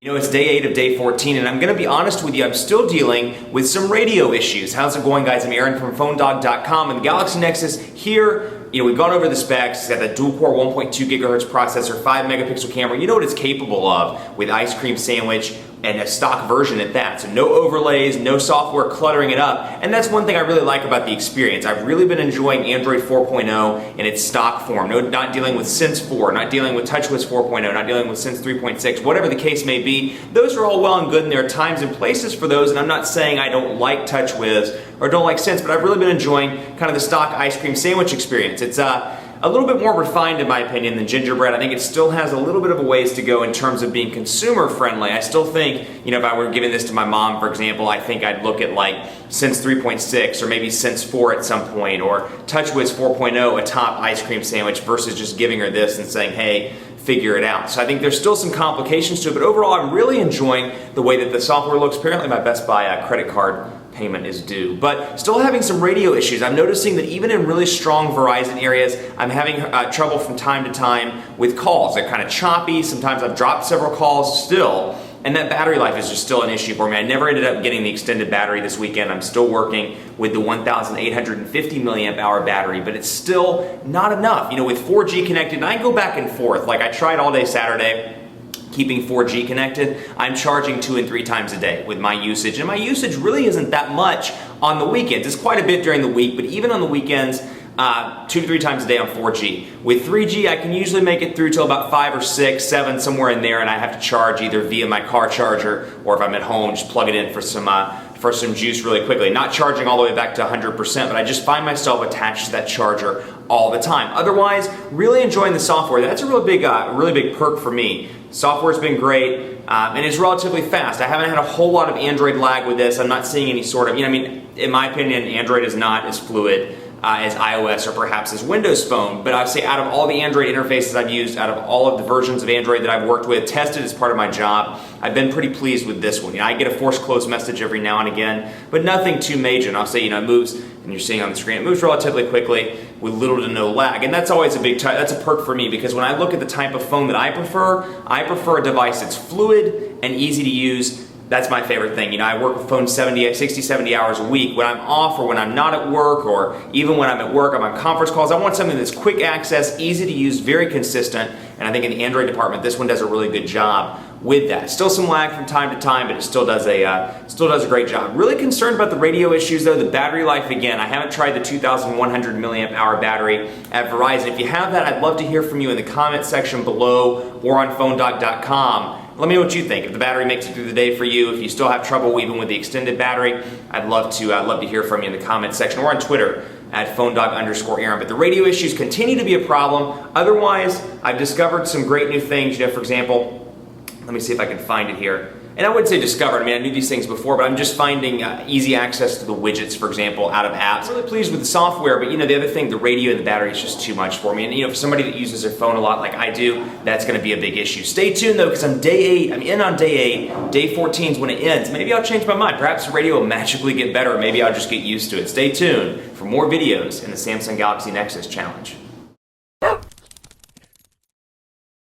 You know, it's day 8 of day 14, and I'm going to be honest with you, I'm still dealing with some radio issues. How's it going, guys? I'm Aaron from PhoneDog.com, and the Galaxy Nexus here, we've gone over the specs. It's got the dual-core 1.2 gigahertz processor, 5-megapixel camera. You know what it's capable of with ice cream sandwich and a stock version at that. So no overlays, no software cluttering it up, and that's one thing I really like about the experience. I've really been enjoying Android 4.0 in its stock form. Not dealing with Sense 4, not dealing with TouchWiz 4.0, not dealing with Sense 3.6, whatever the case may be. Those are all well and good, and there are times and places for those, and I'm not saying I don't like TouchWiz or don't like Sense, but I've really been enjoying kind of the stock ice cream sandwich experience. It's a little bit more refined in my opinion than Gingerbread. I think it still has a little bit of a ways to go in terms of being consumer friendly. I still think, if I were giving this to my mom, for example, I think I'd look at like Sense 3.6 or maybe Sense 4 at some point, or TouchWiz 4.0 atop ice cream sandwich versus just giving her this and saying, hey, figure it out. So I think there's still some complications to it, but overall I'm really enjoying the way that the software looks. Apparently my Best Buy credit card payment is due, but still having some radio issues. I'm noticing that even in really strong Verizon areas, I'm having trouble from time to time with calls. They're kind of choppy. Sometimes I've dropped several calls still, and that battery life is just still an issue for me. I never ended up getting the extended battery this weekend. I'm still working with the 1,850 milliamp hour battery, but it's still not enough. With 4G connected, and I go back and forth. Like I tried all day Saturday, keeping 4G connected. I'm charging 2 and 3 times a day with my usage, and my usage really isn't that much on the weekends. It's quite a bit during the week, but even on the weekends, 2 to 3 times a day on 4G. With 3G, I can usually make it through till about 5 or 6, 7, somewhere in there, and I have to charge either via my car charger, or if I'm at home, just plug it in for some juice really quickly. Not charging all the way back to 100%, but I just find myself attached to that charger all the time. Otherwise, really enjoying the software. That's a really big perk for me. Software's been great, and it's relatively fast. I haven't had a whole lot of Android lag with this. I'm not seeing any sort of, in my opinion, Android is not as fluid as iOS or perhaps as Windows Phone, but I'd say out of all the Android interfaces I've used, out of all of the versions of Android that I've worked with, tested as part of my job, I've been pretty pleased with this one. I get a force close message every now and again, but nothing too major. And I'll say, it moves, and you're seeing on the screen, it moves relatively quickly with little to no lag. And that's always that's a perk for me, because when I look at the type of phone that I prefer a device that's fluid and easy to use. That's my favorite thing. I work with phones 60, 70 hours a week. When I'm off or when I'm not at work, or even when I'm at work, I'm on conference calls, I want something that's quick access, easy to use, very consistent, and I think in the Android department, this one does a really good job with that. Still some lag from time to time, but it still does a great job. Really concerned about the radio issues though, the battery life again. I haven't tried the 2,100 milliamp hour battery at Verizon. If you have that, I'd love to hear from you in the comment section below or on PhoneDog.com. Let me know what you think. If the battery makes it through the day for you, if you still have trouble even with the extended battery, I'd love to hear from you in the comment section or on Twitter at PhoneDog_Aaron. But the radio issues continue to be a problem. Otherwise, I've discovered some great new things. For example, let me see if I can find it here. And I wouldn't say discovered, I knew these things before, but I'm just finding easy access to the widgets, for example, out of apps. I'm really pleased with the software, but the other thing, the radio and the battery is just too much for me. And for somebody that uses their phone a lot like I do, that's gonna be a big issue. Stay tuned though, because I'm in on day 8, day 14 is when it ends. Maybe I'll change my mind. Perhaps the radio will magically get better, or maybe I'll just get used to it. Stay tuned for more videos in the Samsung Galaxy Nexus Challenge.